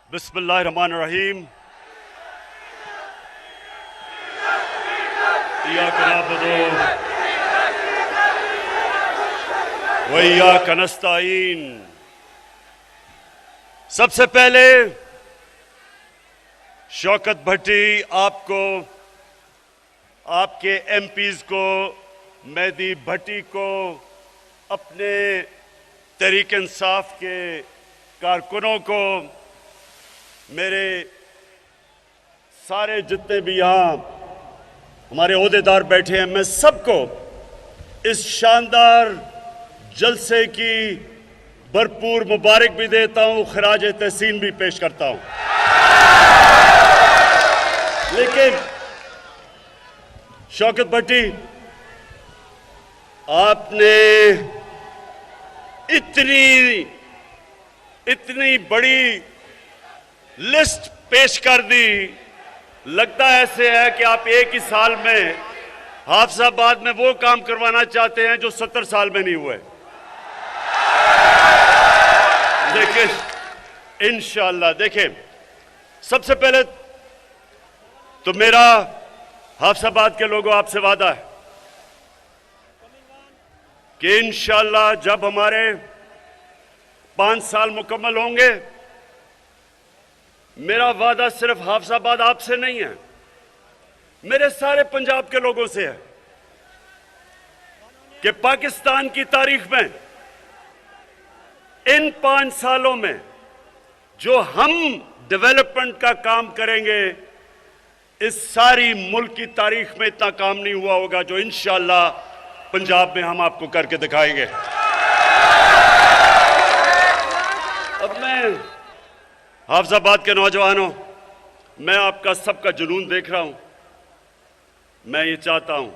बिस्मिल्लाहिर्रहमानिर्रहीम। इय्याका नअबुदु व इय्याका नस्तईन। सबसे पहले शौकत भट्टी आपको, आपके एमपीज को, मेहदी भट्टी को, अपने तहरीक इंसाफ के कारकुनों को, मेरे सारे जितने भी यहाँ हमारे ओहदेदार बैठे हैं, मैं सबको इस शानदार जलसे की भरपूर मुबारक भी देता हूँ, खराज तहसीन भी पेश करता हूँ। लेकिन शौकत भट्टी, आपने इतनी बड़ी लिस्ट पेश कर दी, लगता ऐसे है कि आप एक ही साल में हाफिजाबाद में वो काम करवाना चाहते हैं जो 70 साल में नहीं हुए। लेकिन इंशाअल्लाह, देखिए, सबसे पहले तो मेरा हाफिजाबाद के लोगों आपसे वादा है कि इंशाअल्लाह जब हमारे 5 साल मुकम्मल होंगे, मेरा वादा सिर्फ हाफिजाबाद आपसे नहीं है, मेरे सारे पंजाब के लोगों से है कि पाकिस्तान की तारीख में इन 5 सालों में जो हम डेवलपमेंट का काम करेंगे, इस सारी मुल्क की तारीख में इतना काम नहीं हुआ होगा जो इंशाअल्लाह पंजाब में हम आपको करके दिखाएंगे। अब मैं हाफिजाबाद के नौजवानों, मैं आपका सबका जुनून देख रहा हूं। मैं ये चाहता हूं,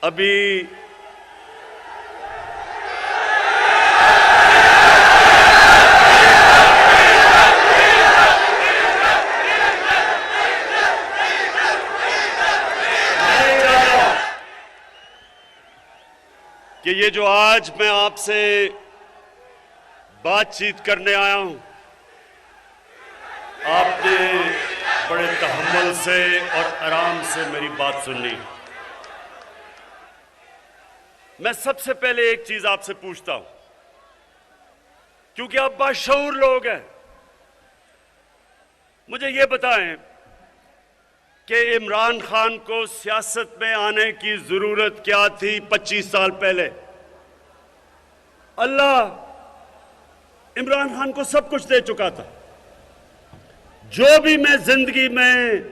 अभी कि ये जो आज मैं आपसे बातचीत करने आया हूं, आपने बड़े तहम्मुल से और आराम से मेरी बात सुननी। मैं सबसे पहले एक चीज आपसे पूछता हूं, क्योंकि आप बाशऊर लोग हैं, मुझे ये बताएं कि इमरान खान को सियासत में आने की जरूरत क्या थी 25 साल पहले? अल्लाह इमरान खान को सब कुछ दे चुका था, जो भी मैं जिंदगी में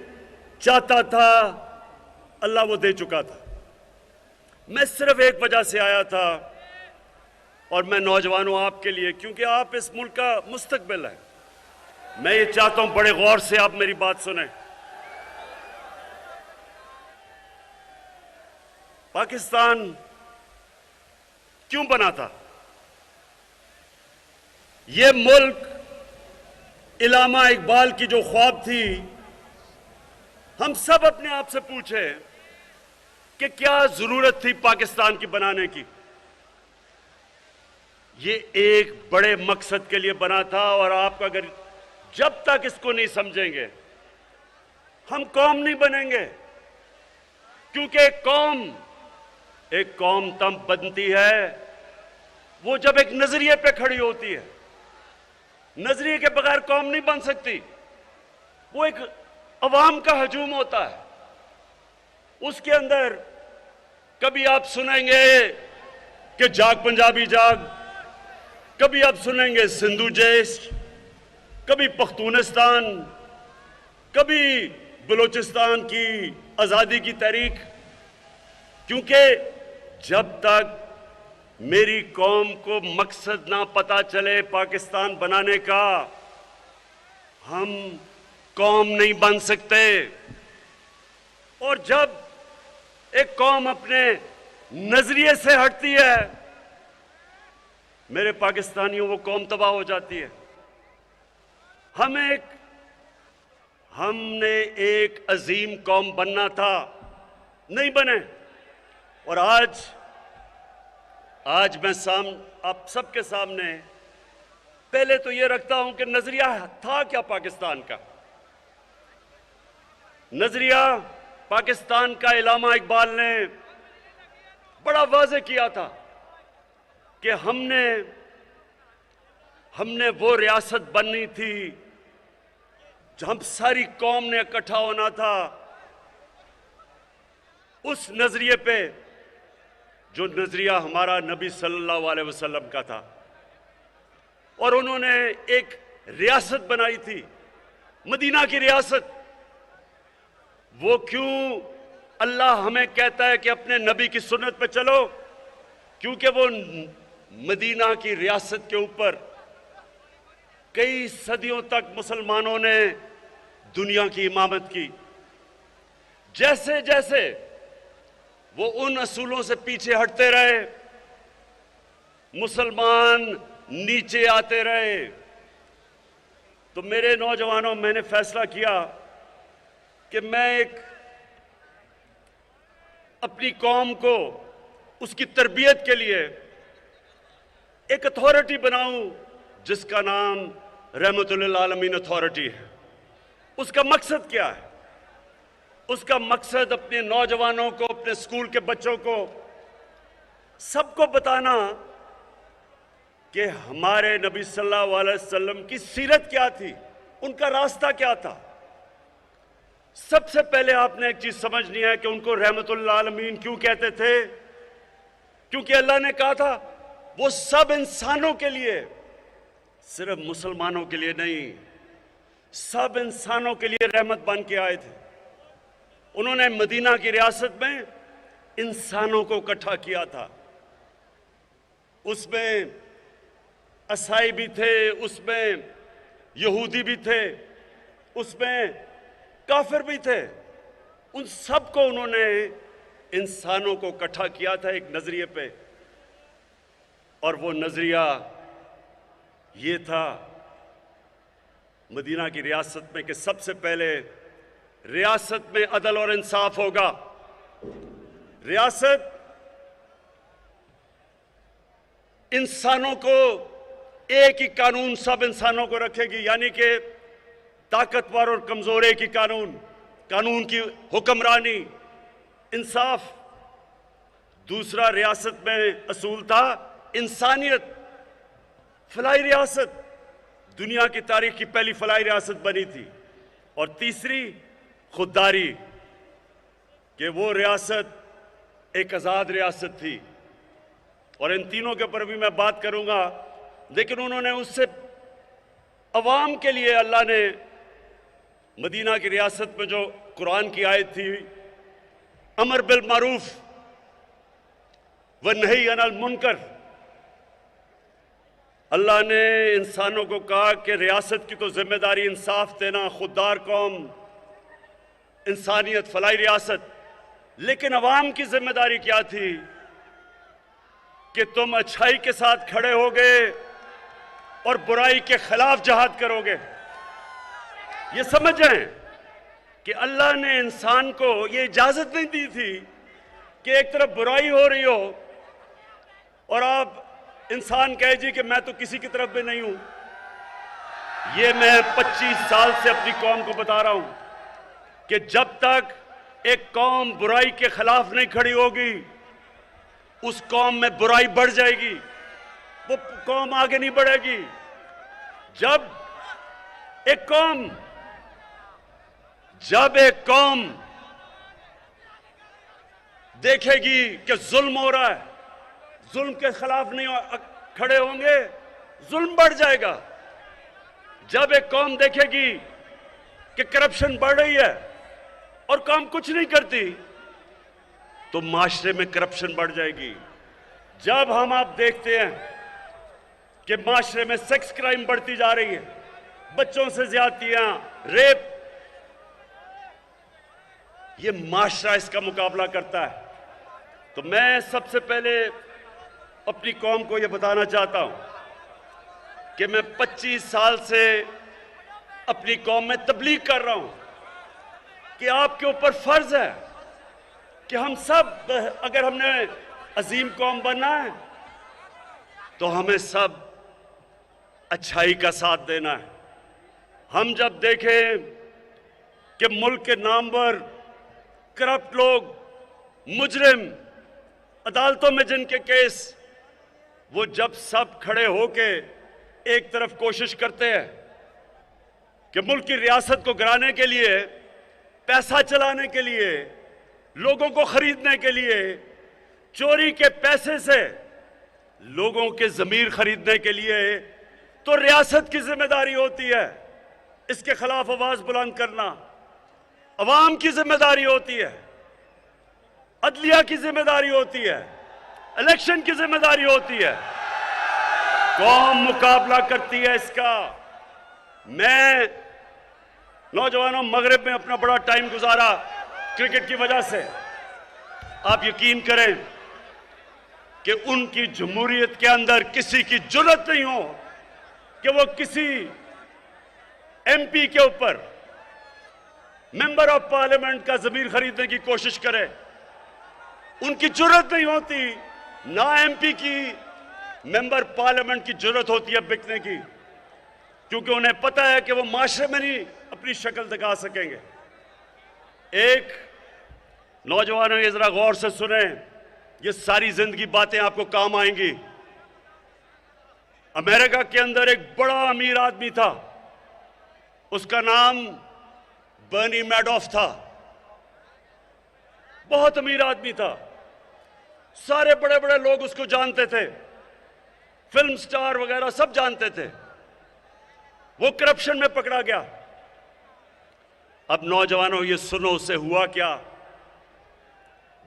चाहता था अल्लाह वो दे चुका था। मैं सिर्फ एक वजह से आया था, और मैं नौजवानों आपके लिए, क्योंकि आप इस मुल्क का मुस्तकबिल है, मैं ये चाहता हूं बड़े गौर से आप मेरी बात सुने। पाकिस्तान क्यों बना था? ये मुल्क इल्लामा इकबाल की जो ख्वाब थी, हम सब अपने आप से पूछे कि क्या जरूरत थी पाकिस्तान की बनाने की? ये एक बड़े मकसद के लिए बना था, और आप अगर जब तक इसको नहीं समझेंगे, हम कौम नहीं बनेंगे। क्योंकि एक कौम तब बनती है वो जब एक नजरिए पे खड़ी होती है। नजरिए के बगैर कौम नहीं बन सकती। वो एक अवाम का हजूम होता है, उसके अंदर कभी आप सुनेंगे कि जाग पंजाबी जाग, कभी आप सुनेंगे सिंधु जैश, कभी पख्तूनिस्तान, कभी बलूचिस्तान की आजादी की तहरीक। क्योंकि जब तक मेरी कौम को मकसद ना पता चले पाकिस्तान बनाने का, हम कौम नहीं बन सकते। और जब एक कौम अपने नजरिए से हटती है, मेरे पाकिस्तानियों, वो कौम तबाह हो जाती है। हमने एक अजीम कौम बनना था, नहीं बने। और आज मैं आप सबके सामने पहले तो यह रखता हूं कि नजरिया था क्या पाकिस्तान का। नजरिया पाकिस्तान का इल्लामा इकबाल ने बड़ा वाज़ेह किया था कि हमने वो रियासत बननी थी जहां सारी कौम ने इकट्ठा होना था, उस नजरिए पे जो नजरिया हमारा नबी सल्लल्लाहु अलैहि वसल्लम का था। और उन्होंने एक रियासत बनाई थी, मदीना की रियासत। वो क्यों अल्लाह हमें कहता है कि अपने नबी की सुन्नत पे चलो? क्योंकि वो मदीना की रियासत के ऊपर कई सदियों तक मुसलमानों ने दुनिया की इमामत की। जैसे जैसे वो उन असूलों से पीछे हटते रहे, मुसलमान नीचे आते रहे। तो मेरे नौजवानों, मैंने फैसला किया कि मैं अपनी कौम को उसकी तरबियत के लिए एक अथॉरिटी बनाऊं जिसका नाम रहमतुल आलमीन अथॉरिटी है। उसका मकसद क्या है? उसका मकसद अपने नौजवानों को, अपने स्कूल के बच्चों को, सबको बताना कि हमारे नबी सल्लल्लाहु अलैहि वसल्लम की सीरत क्या थी, उनका रास्ता क्या था। सबसे पहले आपने एक चीज समझनी है कि उनको रहमतुल आलमीन क्यों कहते थे? क्योंकि अल्लाह ने कहा था वो सब इंसानों के लिए, सिर्फ मुसलमानों के लिए नहीं, सब इंसानों के लिए रहमत बन के आए थे। उन्होंने मदीना की रियासत में इंसानों को इकट्ठा किया था। उसमें ईसाई भी थे, उसमें यहूदी भी थे, उसमें काफिर भी थे। उन सबको उन्होंने, इंसानों को इकट्ठा किया था एक नजरिए पे। और वो नजरिया ये था मदीना की रियासत में कि सबसे पहले रियासत में अदल और इंसाफ होगा। रियासत इंसानों को एक ही कानून सब इंसानों को रखेगी, यानी कि ताकतवर और कमजोर एक ही कानून की हुक्मरानी, इंसाफ। दूसरा रियासत में असूल था इंसानियत। फलाई रियासत दुनिया की तारीख की पहली फलाई रियासत बनी थी। और तीसरी खुददारी, कि वो रियासत एक आज़ाद रियासत थी। और इन तीनों के ऊपर भी मैं बात करूंगा, लेकिन उन्होंने उससे अवाम के लिए अल्लाह ने मदीना की रियासत में जो कुरान की आयत थी, अमर बिल मारूफ व नही अनिल मुनकर, अल्लाह ने इंसानों को कहा कि रियासत की तो जिम्मेदारी इंसाफ देना, खुददार कौम, इंसानियत, फलाई रियासत, लेकिन अवाम की जिम्मेदारी क्या थी कि तुम अच्छाई के साथ खड़े होगे और बुराई के खिलाफ जहाद करोगे। ये समझ जाएं कि अल्लाह ने इंसान को ये इजाजत नहीं दी थी कि एक तरफ बुराई हो रही हो और आप इंसान कहे जी कि मैं तो किसी की तरफ भी नहीं हूं। ये मैं 25 साल से अपनी कौम को बता रहा हूं कि जब तक एक कौम बुराई के खिलाफ नहीं खड़ी होगी, उस कौम में बुराई बढ़ जाएगी, वो कौम आगे नहीं बढ़ेगी। जब एक कौम देखेगी कि जुल्म हो रहा है, जुल्म के खिलाफ नहीं खड़े होंगे, जुल्म बढ़ जाएगा। जब एक कौम देखेगी कि करप्शन बढ़ रही है और कौम कुछ नहीं करती, तो माशरे में करप्शन बढ़ जाएगी। जब आप देखते हैं कि माशरे में सेक्स क्राइम बढ़ती जा रही है, बच्चों से ज्यादतियां, रेप, ये माशरा इसका मुकाबला करता है। तो मैं सबसे पहले अपनी कौम को यह बताना चाहता हूं कि मैं 25 साल से अपनी कौम में तबलीग कर रहा हूं कि आपके ऊपर फर्ज है कि हम सब, अगर हमने अजीम कौम बनना है तो हमें सब अच्छाई का साथ देना है। हम जब देखें कि मुल्क के नामवर करप्ट लोग, मुजरिम, अदालतों में जिनके केस, वो जब सब खड़े होके एक तरफ कोशिश करते हैं कि मुल्क की रियासत को गिराने के लिए, पैसा चलाने के लिए, लोगों को खरीदने के लिए, चोरी के पैसे से लोगों के जमीर खरीदने के लिए, तो रियासत की जिम्मेदारी होती है इसके खिलाफ आवाज बुलंद करना, अवाम की जिम्मेदारी होती है, अदलिया की जिम्मेदारी होती है, इलेक्शन की जिम्मेदारी होती है। कौम मुकाबला करती है इसका। मैं नौजवानों, मगरिब में अपना बड़ा टाइम गुजारा क्रिकेट की वजह से। आप यकीन करें कि उनकी जमहूरियत के अंदर किसी की जुर्रत नहीं हो कि वो किसी एमपी के ऊपर, मेंबर ऑफ पार्लियामेंट का जमीर खरीदने की कोशिश करे। उनकी जुर्रत नहीं होती, ना एमपी की, मेंबर पार्लियामेंट की जुर्रत होती है बिकने की, क्योंकि उन्हें पता है कि वो माशरे में नहीं अपनी शक्ल दिखा सकेंगे। एक नौजवानों, ये जरा गौर से सुने, ये सारी जिंदगी बातें आपको काम आएंगी। अमेरिका के अंदर एक बड़ा अमीर आदमी था, उसका नाम बर्नी मैडॉफ था। बहुत अमीर आदमी था, सारे बड़े बड़े लोग उसको जानते थे, फिल्म स्टार वगैरह सब जानते थे। वो करप्शन में पकड़ा गया। अब नौजवानों, ये सुनो, उसे हुआ क्या।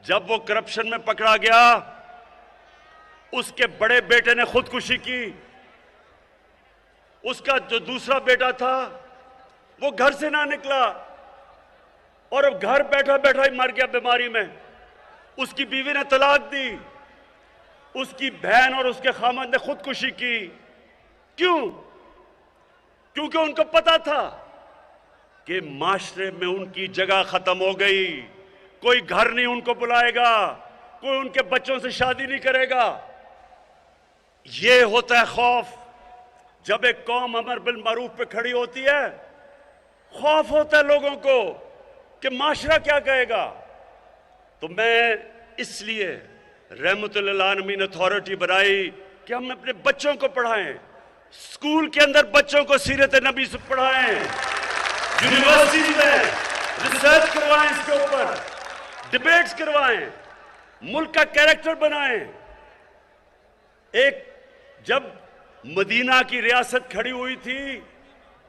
जब वो करप्शन में पकड़ा गया, उसके बड़े बेटे ने खुदकुशी की। उसका जो दूसरा बेटा था वो घर से ना निकला और अब घर बैठा बैठा ही मर गया बीमारी में। उसकी बीवी ने तलाक दी, उसकी बहन और उसके खामद ने खुदकुशी की। क्यों? क्योंकि उनको पता था कि माशरे में उनकी जगह खत्म हो गई। कोई घर नहीं उनको बुलाएगा, कोई उनके बच्चों से शादी नहीं करेगा। यह होता है खौफ। जब एक कौम अमर बिल मारूफ पे खड़ी होती है, खौफ होता है लोगों को कि माशरा क्या कहेगा। तो मैं इसलिए रहमतुल्लिल आलमीन अथॉरिटी बनाई कि हम अपने बच्चों को पढ़ाएं, स्कूल के अंदर बच्चों को सीरत नबी से पढ़ाएं, यूनिवर्सिटी में रिसर्च करवाएं, इसके ऊपर डिबेट्स करवाएं, मुल्क का कैरेक्टर बनाएं। एक जब मदीना की रियासत खड़ी हुई थी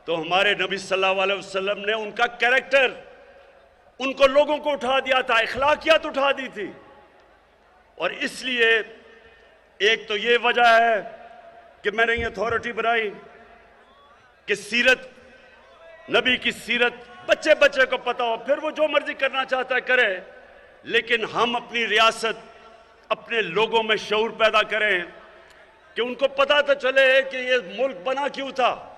तो हमारे नबी सल्लल्लाहु अलैहि वसल्लम ने उनका कैरेक्टर, उनको लोगों को उठा दिया था, अखलाकियात उठा दी थी। और इसलिए एक तो ये वजह है कि मैंने ये अथॉरिटी बनाई कि सीरत, नबी की सीरत बच्चे बच्चे को पता हो, फिर वो जो मर्जी करना चाहता है करे, लेकिन हम अपनी रियासत, अपने लोगों में शऊर पैदा करें कि उनको पता तो चले कि ये मुल्क बना क्यों था।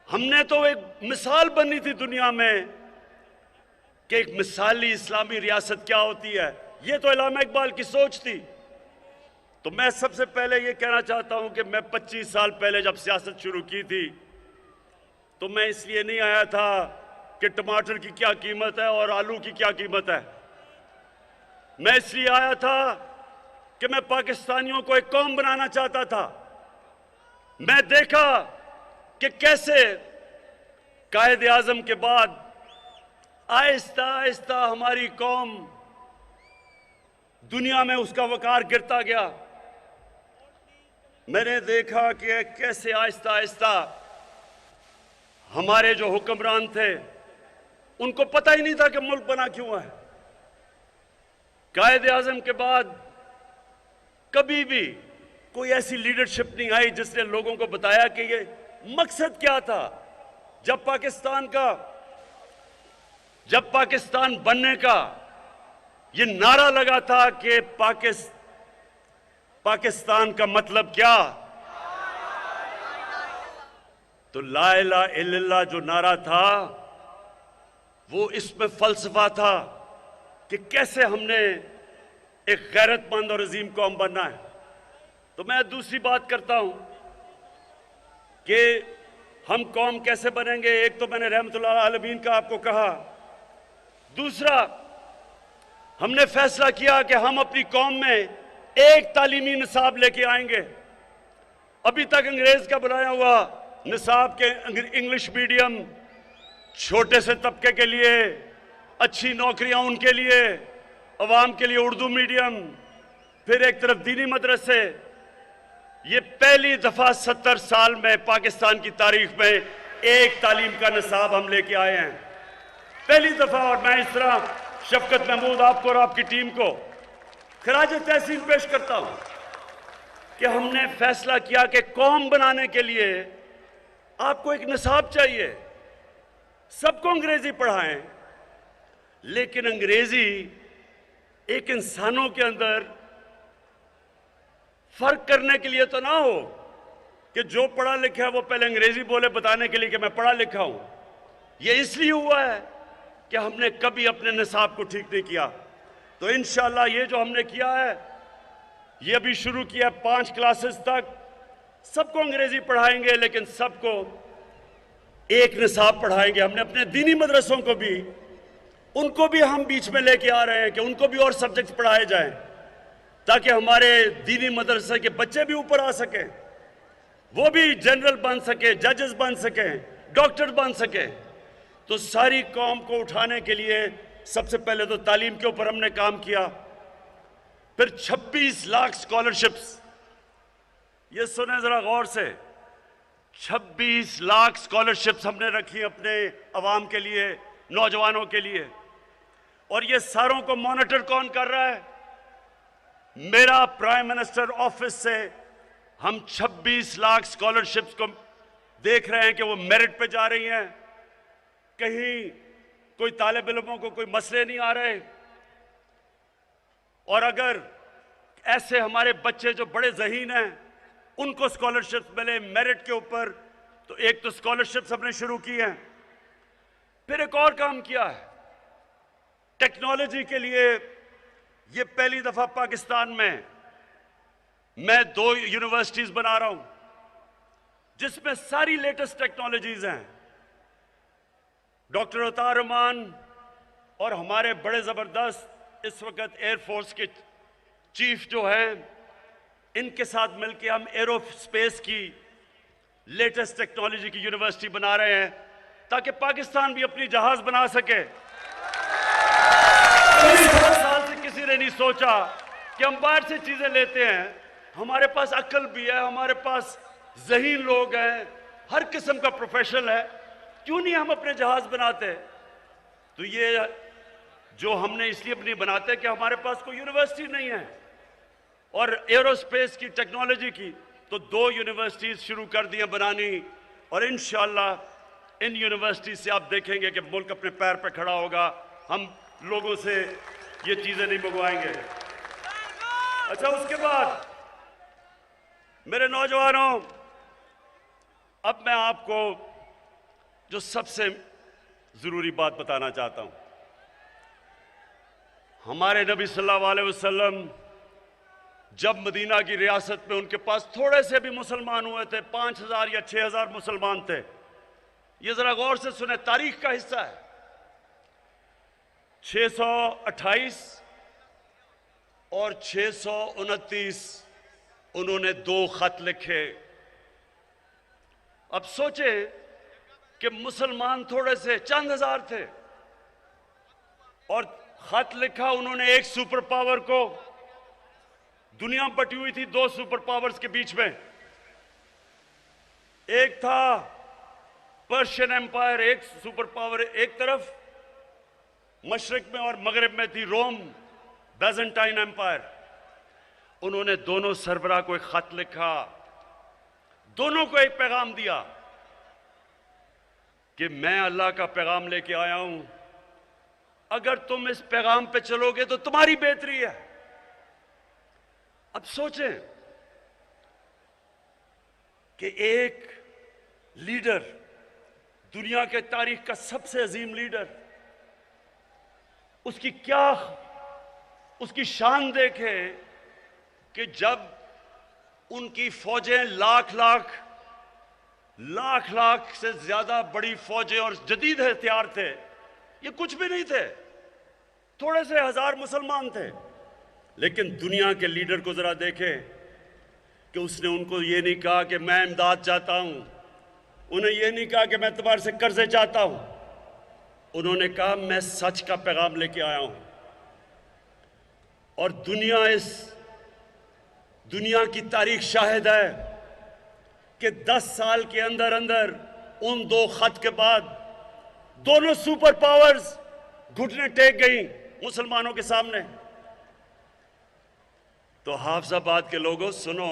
हमने तो एक मिसाल बनी थी दुनिया में कि एक मिसाली इस्लामी रियासत क्या होती है। ये तो अल्लामा इकबाल की सोच थी। तो मैं सबसे पहले ये कहना चाहता हूं कि मैं 25 साल पहले जब सियासत शुरू की थी तो मैं इसलिए नहीं आया था कि टमाटर की क्या कीमत है और आलू की क्या कीमत है। मैं इसलिए आया था कि मैं पाकिस्तानियों को एक कौम बनाना चाहता था। मैं देखा कि कैसे कायद आजम के बाद आहिस्ता आहिस्ता हमारी कौम, दुनिया में उसका वकार गिरता गया। मैंने देखा कि कैसे आहिस्ता आहिस्ता हमारे जो हुक्मरान थे उनको पता ही नहीं था कि मुल्क बना क्यों है। कायद आजम के बाद कभी भी कोई ऐसी लीडरशिप नहीं आई जिसने लोगों को बताया कि ये मकसद क्या था। जब पाकिस्तान बनने का ये नारा लगा था कि पाकिस्तान का मतलब क्या, तो ला इलाहा इल्लल्लाह जो नारा था वो इसमें फलसफा था कि कैसे हमने एक गैरतमंद और अजीम कौम बनना है। तो मैं दूसरी बात करता हूं कि हम कौम कैसे बनेंगे। एक तो मैंने रहमतुल्लाह आलमीन का आपको कहा, दूसरा हमने फैसला किया कि हम अपनी कौम में एक तालीमी निसाब लेके आएंगे। अभी तक अंग्रेज का बनाया हुआ निसाब के इंग्लिश मीडियम छोटे से तबके के लिए, अच्छी नौकरियां उनके लिए, अवाम के लिए उर्दू मीडियम, फिर एक तरफ दीनी मदरसे। ये पहली दफा 70 साल में पाकिस्तान की तारीख में एक तालीम का निसाब हम लेके आए हैं, पहली दफा। और मैं इस तरह शफकत महमूद आपको और आपकी टीम को खराज तहसीन पेश करता हूं कि हमने फैसला किया कि कौम बनाने के लिए आपको एक निसाब चाहिए। सबको अंग्रेजी पढ़ाएं, लेकिन अंग्रेजी एक इंसानों के अंदर फर्क करने के लिए तो ना हो कि जो पढ़ा लिखा है वो पहले अंग्रेजी बोले बताने के लिए कि मैं पढ़ा लिखा हूं। यह इसलिए हुआ है कि हमने कभी अपने निसाब को ठीक नहीं किया। तो इंशाअल्लाह ये जो हमने किया है, ये अभी शुरू किया 5 क्लासेस तक, सबको अंग्रेजी पढ़ाएंगे, लेकिन सबको एक निसाब पढ़ाएंगे। हमने अपने दीनी मदरसों को भी, उनको भी हम बीच में लेके आ रहे हैं कि उनको भी और सब्जेक्ट पढ़ाए जाएं, ताकि हमारे दीनी मदरसे के बच्चे भी ऊपर आ सकें, वो भी जनरल बन सके, जजेस बन सके, डॉक्टर बन सके। तो सारी कौम को उठाने के लिए सबसे पहले तो तालीम के ऊपर हमने काम किया। फिर 26 लाख स्कॉलरशिप्स, ये सुने जरा गौर से, 26 लाख स्कॉलरशिप्स हमने रखी अपने अवाम के लिए, नौजवानों के लिए। और ये सारों को मॉनिटर कौन कर रहा है? मेरा प्राइम मिनिस्टर ऑफिस से हम 26 लाख स्कॉलरशिप्स को देख रहे हैं कि वो मेरिट पे जा रही हैं। कहीं कोई तालिब इल्मों को कोई मसले नहीं आ रहे। और अगर ऐसे हमारे बच्चे जो बड़े ज़हीन हैं उनको स्कॉलरशिप्स मिले मेरिट के ऊपर, तो एक तो स्कॉलरशिप्स हमने शुरू की हैं। फिर एक और काम किया है टेक्नोलॉजी के लिए। ये पहली दफा पाकिस्तान में मैं 2 यूनिवर्सिटीज बना रहा हूं जिसमें सारी लेटेस्ट टेक्नोलॉजीज हैं। डॉक्टर अतार रहमान और हमारे बड़े जबरदस्त इस वक्त एयरफोर्स के चीफ जो हैं, इनके साथ मिलकर हम एरोस्पेस की लेटेस्ट टेक्नोलॉजी की यूनिवर्सिटी बना रहे हैं, ताकि पाकिस्तान भी अपनी जहाज बना सके। 100 साल से किसी ने नहीं सोचा कि हम बाहर से चीजें लेते हैं। हमारे पास अक्ल भी है, हमारे पास ज़हीन लोग हैं, हर किस्म का प्रोफेशनल है, क्यों नहीं हम अपने जहाज बनाते? तो ये जो हमने इसलिए नहीं बनाते कि हमारे पास कोई यूनिवर्सिटी नहीं है। और एरोस्पेस की टेक्नोलॉजी की तो 2 यूनिवर्सिटीज शुरू कर दी हैं बनानी, और इंशाअल्लाह इन यूनिवर्सिटी से आप देखेंगे कि मुल्क अपने पैर पर खड़ा होगा। हम लोगों से ये चीजें नहीं मंगवाएंगे। अच्छा, उसके बाद मेरे नौजवानों, अब मैं आपको जो सबसे जरूरी बात बताना चाहता हूं। हमारे नबी सल्लल्लाहु अलैहि वसल्लम जब मदीना की रियासत में उनके पास थोड़े से भी मुसलमान हुए थे, 5000 या 6000 मुसलमान थे। ये जरा गौर से सुने, तारीख का हिस्सा है। 628 और 629 उन्होंने 2 खत लिखे। अब सोचे कि मुसलमान थोड़े से चंद हजार थे, और खत लिखा उन्होंने एक सुपर पावर को। दुनिया बटी हुई थी 2 सुपर पावर्स के बीच में। एक था पर्शियन एम्पायर, एक सुपर पावर एक तरफ मशरिक में, और मगरिब में थी रोम बैजेंटाइन एम्पायर। उन्होंने दोनों सरबराह को एक खत लिखा, दोनों को एक पैगाम दिया कि मैं अल्लाह का पैगाम लेके आया हूं, अगर तुम इस पैगाम पे चलोगे तो तुम्हारी बेहतरी है। अब सोचें कि एक लीडर, दुनिया के तारीख का सबसे अजीम लीडर, उसकी शान देखें कि जब उनकी फौजें लाख लाख लाख लाख से ज्यादा बड़ी फौजें और जदीद हथियार थे, ये कुछ भी नहीं थे, थोड़े से हजार मुसलमान थे। लेकिन दुनिया के लीडर को जरा देखें कि उसने उनको ये नहीं कहा कि मैं इमदाद चाहता हूं, उन्हें ये नहीं कहा कि मैं तुम्हारे से कर्जे चाहता हूं, उन्होंने कहा मैं सच का पैगाम लेके आया हूं। और दुनिया की तारीख शाहिद है कि 10 साल के अंदर अंदर उन 2 खत के बाद दोनों सुपर पावर्स घुटने टेक गई मुसलमानों के सामने। तो हाफिजाबाद के लोगों सुनो,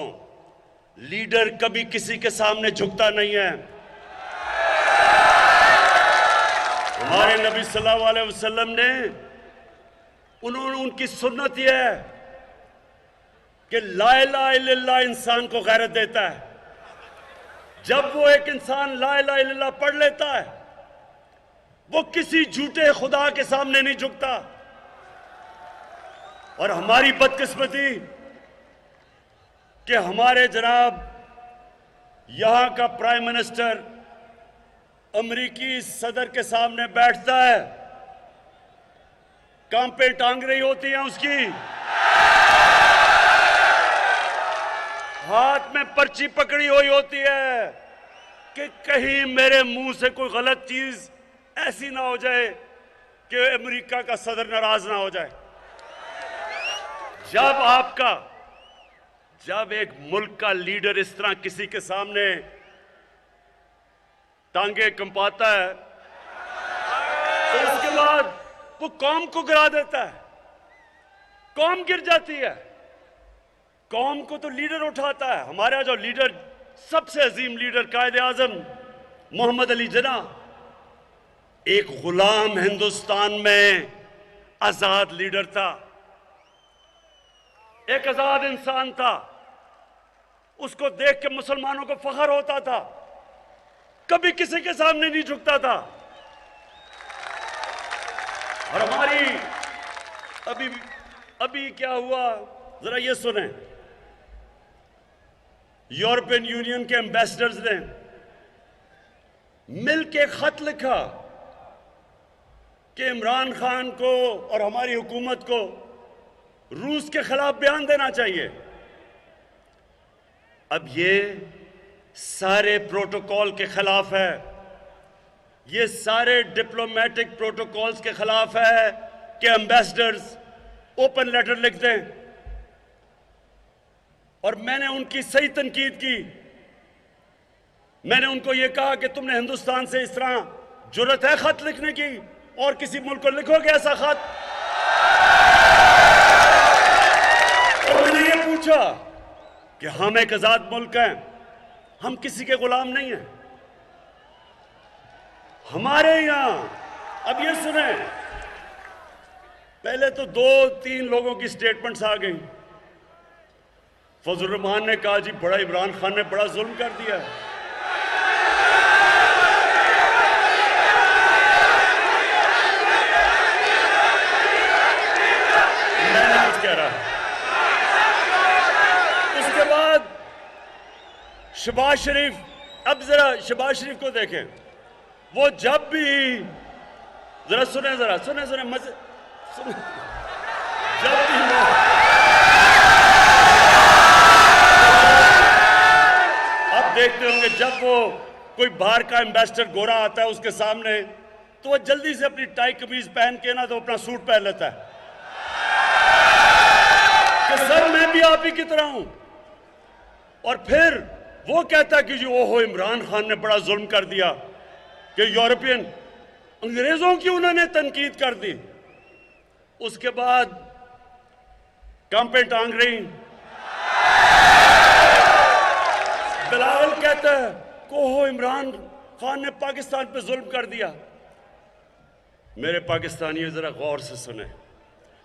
लीडर कभी किसी के सामने झुकता नहीं है। हमारे नबी सल्लल्लाहु अलैहि वसल्लम ने उन्होंने उनकी सुन्नत यह है कि ला इलाहा इल्लल्लाह इंसान को गैरत देता है। जब वो एक इंसान ला इलाहा इल्लल्लाह पढ़ लेता है, वो किसी झूठे खुदा के सामने नहीं झुकता। और हमारी बदकिस्मती कि हमारे जनाब यहां का प्राइम मिनिस्टर अमेरिकी सदर के सामने बैठता है, कांपे टांग रही होती हैं उसकी, हाथ में पर्ची पकड़ी हुई होती है कि कहीं मेरे मुंह से कोई गलत चीज ऐसी ना हो जाए कि अमेरिका का सदर नाराज ना हो जाए। जब एक मुल्क का लीडर इस तरह किसी के सामने टांगे कंपाता है तो उसके बाद वो कौम को गिरा देता है, कौम गिर जाती है। कौम को तो लीडर उठाता है। हमारे यहाँ जो लीडर, सबसे अजीम लीडर कायदे आजम मोहम्मद अली जिन्ना, एक गुलाम हिंदुस्तान में आजाद लीडर था, एक आजाद इंसान था। उसको देख के मुसलमानों को फख्र होता था, कभी किसी के सामने नहीं झुकता था। और हमारी अभी क्या हुआ जरा ये सुने। यूरोपियन यूनियन के एम्बेसडर्स ने मिलके खत लिखा कि इमरान खान को और हमारी हुकूमत को रूस के खिलाफ बयान देना चाहिए। अब ये सारे प्रोटोकॉल के खिलाफ है, ये सारे डिप्लोमेटिक प्रोटोकॉल्स के खिलाफ है कि एम्बेसडर्स ओपन लेटर लिख दें। और मैंने उनकी सही तनकीद की। मैंने उनको यह कहा कि तुमने हिंदुस्तान से इस तरह जुर्रत है खत लिखने की, और किसी मुल्क को लिखोगे ऐसा खत? और मैंने ये पूछा कि हम एक आजाद मुल्क हैं, हम किसी के गुलाम नहीं हैं। हमारे यहां अब ये सुने, पहले तो 2-3 लोगों की स्टेटमेंट्स आ गई। फजल रहमान ने कहा जी बड़ा इमरान खान ने बड़ा जुल्म कर दिया। मैं नहीं कुछ कह रहा। उसके बाद शहबाज शरीफ, अब जरा शहबाज शरीफ को देखें, वो जब भी जरा सुने मजे सुने, जब भी आप देखते होंगे जब वो कोई बाहर का एम्बेसडर गोरा आता है उसके सामने, तो वो जल्दी से अपनी टाई कमीज पहन के ना तो अपना सूट पहन लेता है कि सर मैं भी आप ही की तरह हूं। और फिर वो कहता कि जी ओहो इमरान खान ने बड़ा जुल्म कर दिया कि यूरोपियन अंग्रेजों की उन्होंने तनकीद कर दी। उसके बाद कांपे टांग रही। बिलावल कहता है कि ओहो इमरान खान ने पाकिस्तान पे जुल्म कर दिया। मेरे पाकिस्तानियों जरा गौर से सुने,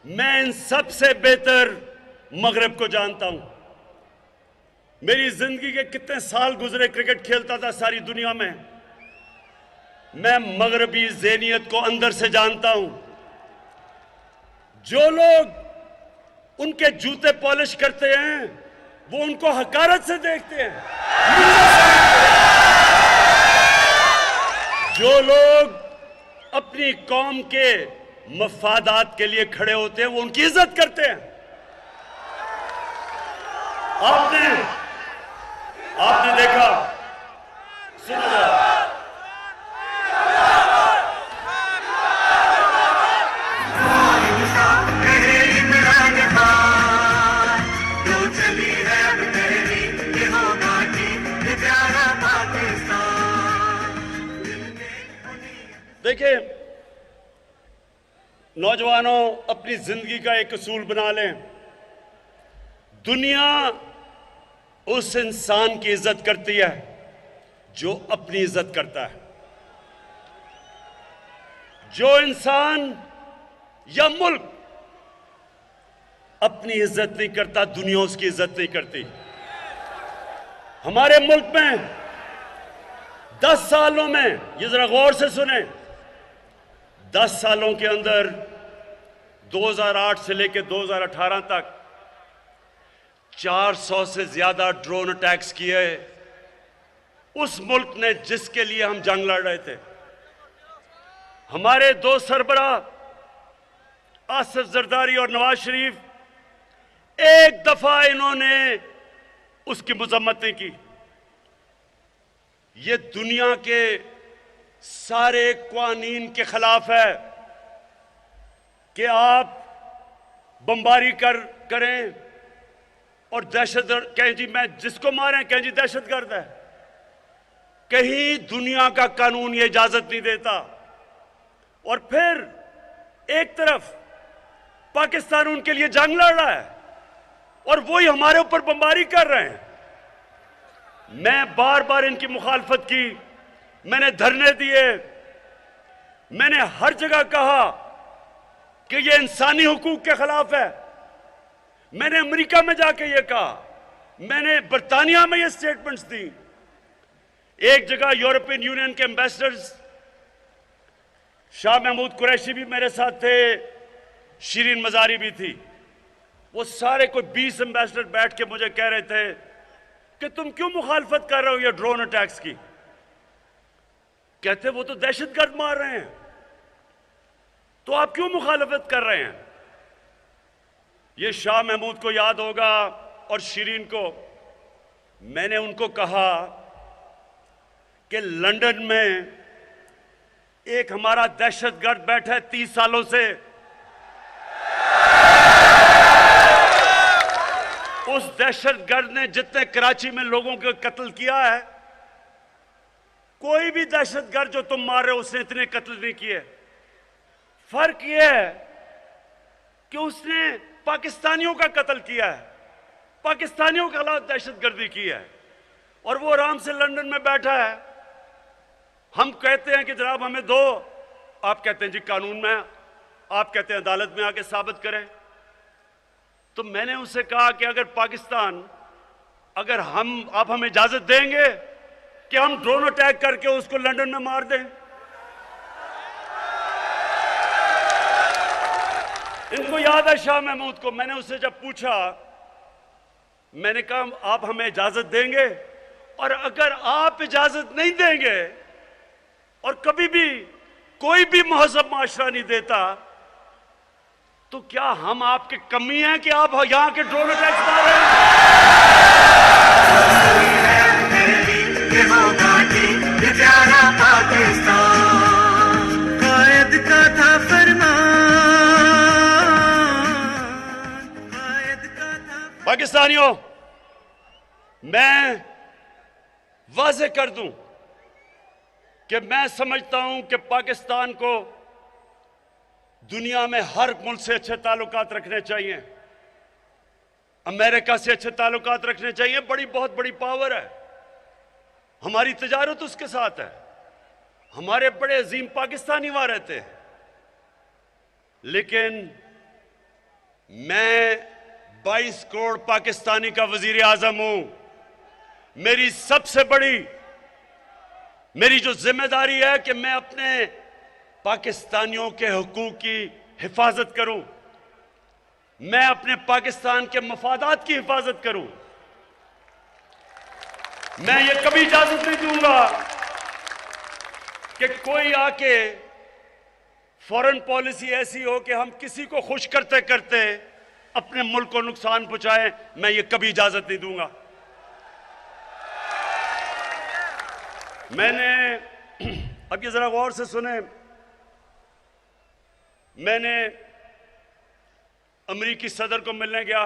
मैं इन सबसे बेहतर मगरब को जानता हूं। मेरी जिंदगी के कितने साल गुजरे, क्रिकेट खेलता था सारी दुनिया में। मैं मगरबी ज़हनियत को अंदर से जानता हूं। जो लोग उनके जूते पॉलिश करते हैं वो उनको हकारत से देखते हैं। जो लोग अपनी कौम के मफादात के लिए खड़े होते हैं वो उनकी इज्जत करते हैं। आपने देखा, सुनो, देखिए नौजवानों, अपनी जिंदगी का एक असूल बना लें। दुनिया उस इंसान की इज्जत करती है जो अपनी इज्जत करता है। जो इंसान या मुल्क अपनी इज्जत नहीं करता, दुनिया उसकी इज्जत नहीं करती। हमारे मुल्क में 10 सालों में, ये जरा गौर से सुने, 10 सालों के अंदर 2008 से लेकर 2018 तक 400 से ज्यादा ड्रोन अटैक्स किए उस मुल्क ने जिसके लिए हम जंग लड़ रहे थे। हमारे दो सरबराह आसिफ जरदारी और नवाज शरीफ, एक दफा इन्होंने उसकी मजम्मत नहीं की। ये दुनिया के सारे कानून के खिलाफ है कि आप बमबारी करें और दहशतगर्द कहें जी, मैं जिसको मारें कहें जी दहशतगर्द है। कहीं दुनिया का कानून ये इजाजत नहीं देता। और फिर एक तरफ पाकिस्तान उनके लिए जंग लड़ रहा है और वही हमारे ऊपर बमबारी कर रहे हैं। मैं बार बार इनकी मुखालफत की, मैंने धरने दिए, मैंने हर जगह कहा कि यह इंसानी हुकूक के खिलाफ है। मैंने अमेरिका में जाके ये कहा, मैंने बरतानिया में ये स्टेटमेंट्स दी। एक जगह यूरोपियन यूनियन के एम्बेसडर्स, शाह महमूद कुरैशी भी मेरे साथ थे, शिरीन मजारी भी थी। वो सारे कोई 20 एम्बेसडर बैठ के मुझे कह रहे थे कि तुम क्यों मुखालफत कर रहे हो ये ड्रोन अटैक्स की। कहते वो तो दहशतगर्द मार रहे हैं, तो आप क्यों मुखालफत कर रहे हैं। ये शाह महमूद को याद होगा और शिरीन को, मैंने उनको कहा कि लंदन में एक हमारा दहशतगर्द बैठा है 30 सालों से, उस दहशतगर्द ने जितने कराची में लोगों को कत्ल किया है, कोई भी दहशतगर्द जो तुम मार रहे हो उसने इतने कत्ल नहीं किए। फर्क यह है कि उसने पाकिस्तानियों का कत्ल किया है, पाकिस्तानियों के खिलाफ दहशतगर्दी की है, और वो आराम से लंदन में बैठा है। हम कहते हैं कि जनाब हमें दो, आप कहते हैं जी कानून में, आप कहते हैं अदालत में आके साबित करें। तो मैंने उससे कहा कि अगर पाकिस्तान, अगर आप हमें इजाजत देंगे कि हम ड्रोन अटैक करके उसको लंदन में मार दें। इनको याद है शाह महमूद को, मैंने उससे जब पूछा, मैंने कहा आप हमें इजाजत देंगे, और अगर आप इजाजत नहीं देंगे और कभी भी कोई भी महजब माशरा नहीं देता, तो क्या हम आपके कमी हैं कि आप यहां के ड्रोन अटैक्स मार रहे हैं। पाकिस्तानियों, मैं वाज़ेह कर दूं कि मैं समझता हूं कि पाकिस्तान को दुनिया में हर मुल्क से अच्छे ताल्लुकात रखने चाहिए। अमेरिका से अच्छे ताल्लुकात रखने चाहिए, बहुत बड़ी पावर है, हमारी तिजारत उसके साथ है, हमारे बड़े अजीम पाकिस्तानी वहां रहते हैं। लेकिन मैं 22 करोड़ पाकिस्तानी का वजीर आजम हूं। मेरी जो जिम्मेदारी है कि मैं अपने पाकिस्तानियों के हुकूक की हिफाजत करूं, मैं अपने पाकिस्तान के मफादात की हिफाजत करूं। मैं ये कभी इजाजत नहीं दूंगा कि कोई आके फॉरेन पॉलिसी ऐसी हो कि हम किसी को खुश करते करते अपने मुल्क को नुकसान पहुंचाएं, मैं ये कभी इजाजत नहीं दूंगा। मैंने अब ये जरा गौर से सुने, मैंने अमेरिकी सदर को मिलने गया।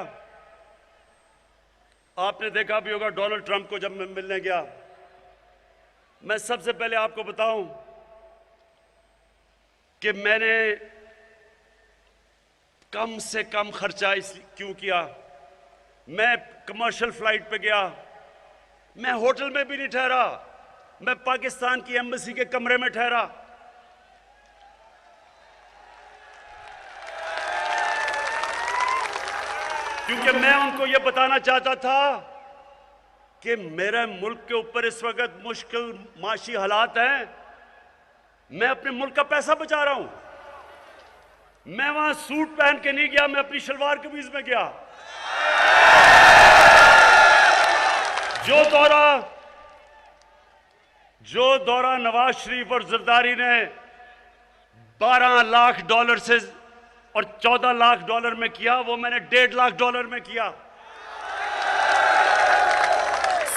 आपने देखा भी होगा डोनाल्ड ट्रंप को जब मैं मिलने गया, मैं सबसे पहले आपको बताऊं कि मैंने कम से कम खर्चा क्यों किया। मैं कमर्शियल फ्लाइट पे गया, मैं होटल में भी नहीं ठहरा, मैं पाकिस्तान की एम्बेसी के कमरे में ठहरा। क्योंकि मैं उनको यह बताना चाहता था कि मेरे मुल्क के ऊपर इस वक्त मुश्किल माशी हालात हैं, मैं अपने मुल्क का पैसा बचा रहा हूं। मैं वहां सूट पहन के नहीं गया, मैं अपनी शलवार कमीज में गया। जो दौरा नवाज शरीफ और जरदारी ने $12 लाख से और $14 लाख में किया, वो मैंने $1.5 लाख में किया,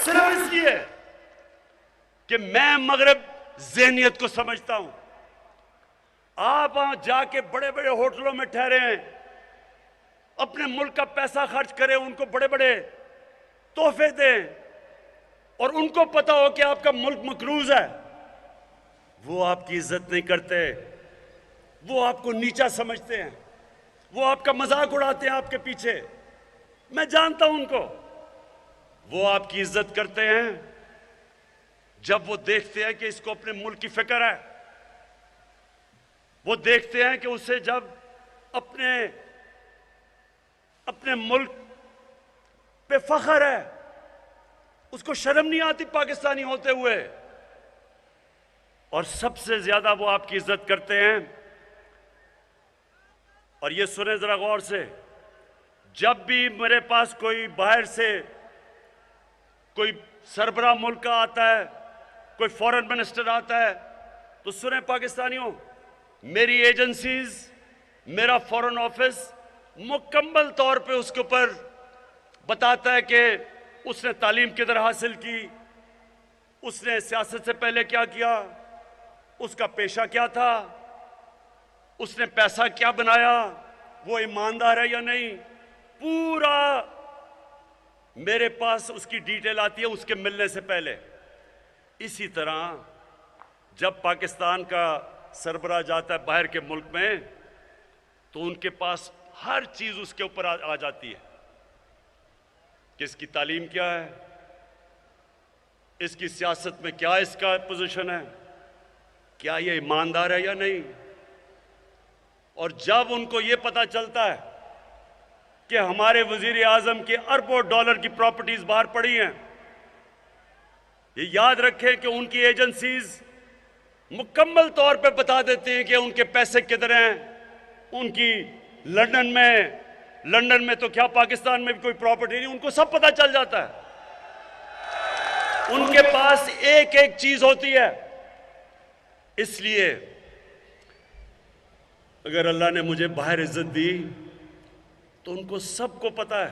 सिर्फ इसलिए कि मैं मगरब ज़हनियत को समझता हूं। आप वहां जाके बड़े बड़े होटलों में ठहरे हैं, अपने मुल्क का पैसा खर्च करें, उनको बड़े बड़े तोहफे दें, और उनको पता हो कि आपका मुल्क मकरूज है, वो आपकी इज्जत नहीं करते, वो आपको नीचा समझते हैं, वो आपका मजाक उड़ाते हैं आपके पीछे। मैं जानता हूं उनको। वो आपकी इज्जत करते हैं जब वो देखते हैं कि इसको अपने मुल्क की फिक्र है। वो देखते हैं कि उसे जब अपने मुल्क पे फख्र है, उसको शर्म नहीं आती पाकिस्तानी होते हुए। और सबसे ज्यादा वो आपकी इज्जत करते हैं। और ये सुने जरा गौर से, जब भी मेरे पास कोई बाहर से कोई सरबरा मुल्क का आता है, कोई फॉरेन मिनिस्टर आता है, तो सुने पाकिस्तानियों, मेरी एजेंसीज, मेरा फॉरेन ऑफिस मुकम्मल तौर पे उसके ऊपर बताता है कि उसने तालीम किधर हासिल की, उसने सियासत से पहले क्या किया, उसका पेशा क्या था, उसने पैसा क्या बनाया, वो ईमानदार है या नहीं, पूरा मेरे पास उसकी डिटेल आती है उसके मिलने से पहले। इसी तरह जब पाकिस्तान का सरबराह जाता है बाहर के मुल्क में, तो उनके पास हर चीज उसके ऊपर आ जाती है कि इसकी तालीम क्या है, इसकी सियासत में क्या इसका पोजीशन है, क्या ये ईमानदार है या नहीं। और जब उनको ये पता चलता है कि हमारे वजीर आजम के अरबों डॉलर की प्रॉपर्टीज बाहर पड़ी हैं, ये याद रखें कि उनकी एजेंसीज मुकम्मल तौर पे बता देती हैं कि उनके पैसे किधर हैं। उनकी लंदन में तो क्या पाकिस्तान में भी कोई प्रॉपर्टी नहीं, उनको सब पता चल जाता है। उनके पास एक एक चीज होती है। इसलिए अगर अल्लाह ने मुझे बाहर इज्जत दी, तो उनको सबको पता है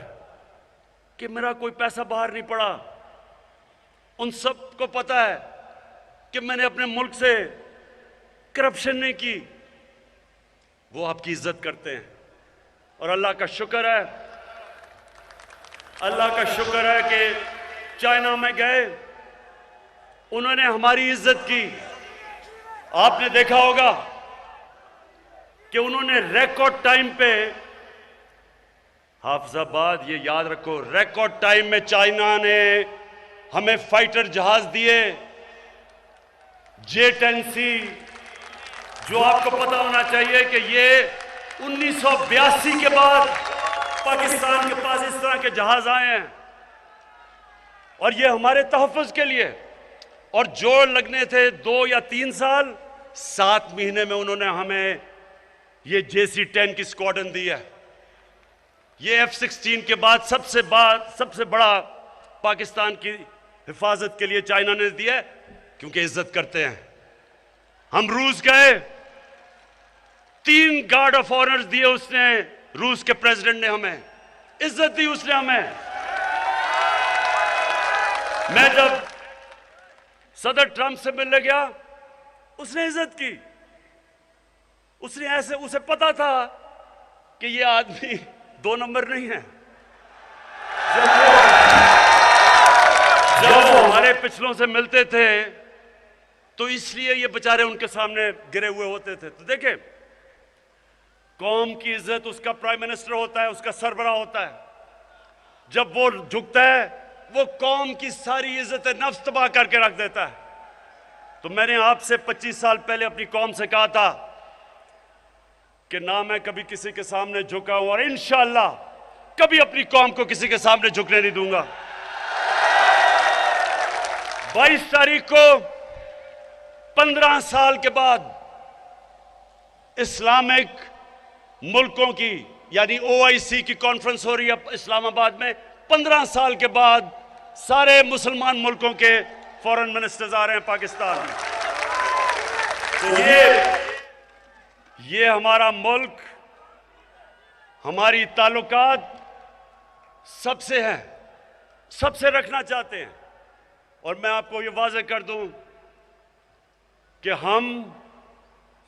कि मेरा कोई पैसा बाहर नहीं पड़ा। उन सबको पता है कि मैंने अपने मुल्क से करप्शन नहीं की। वो आपकी इज्जत करते हैं। और अल्लाह का शुक्र है, अल्लाह का शुक्र है कि चाइना में गए, उन्होंने हमारी इज्जत की। आपने देखा होगा कि उन्होंने रिकॉर्ड टाइम पे, हाफिजाबाद ये याद रखो, रिकॉर्ड टाइम में चाइना ने हमें फाइटर जहाज दिए, J-10C, जो आपको पता होना चाहिए कि ये 1982 के बाद पाकिस्तान के पास इस तरह के जहाज आए हैं, और ये हमारे तहफ़्फ़ुज़ के लिए। और जो लगने थे 2 या 3 साल, 7 महीने में उन्होंने हमें ये JC-10 की स्क्वाड्रन दी है। ये F-16 के बाद सबसे बड़ा पाकिस्तान की हिफाजत के लिए चाइना ने दिया है, क्योंकि इज्जत करते हैं। हम रूस गए, 3 गार्ड ऑफ ऑनर दिए उसने, रूस के प्रेसिडेंट ने हमें इज्जत दी, उसने हमें। मैं जब सदर ट्रंप से मिलने गया, उसने इज्जत की। उसने ऐसे, उसे पता था कि ये आदमी 2 नंबर नहीं है। जब वो हमारे पिछलों से मिलते थे तो इसलिए ये बेचारे उनके सामने गिरे हुए होते थे। तो देखें, कौम की इज्जत उसका प्राइम मिनिस्टर होता है, उसका सरबराह होता है। जब वो झुकता है, वो कौम की सारी इज्जत नफ्स तबाह करके रख देता है। तो मैंने आपसे 25 साल पहले अपनी कौम से कहा था कि ना मैं कभी किसी के सामने झुका हूं और इंशाअल्लाह कभी अपनी कौम को किसी के सामने झुकने नहीं दूंगा। 22 तारीख को 15 साल के बाद इस्लामिक मुल्कों की यानी OIC की कॉन्फ्रेंस हो रही है इस्लामाबाद में। 15 साल के बाद सारे मुसलमान मुल्कों के फॉरेन मिनिस्टर्स आ रहे हैं पाकिस्तान में। तो ये हमारा मुल्क, हमारी ताल्लुकात सबसे हैं, सबसे रखना चाहते हैं। और मैं आपको ये वाज़ेह कर दूं कि हम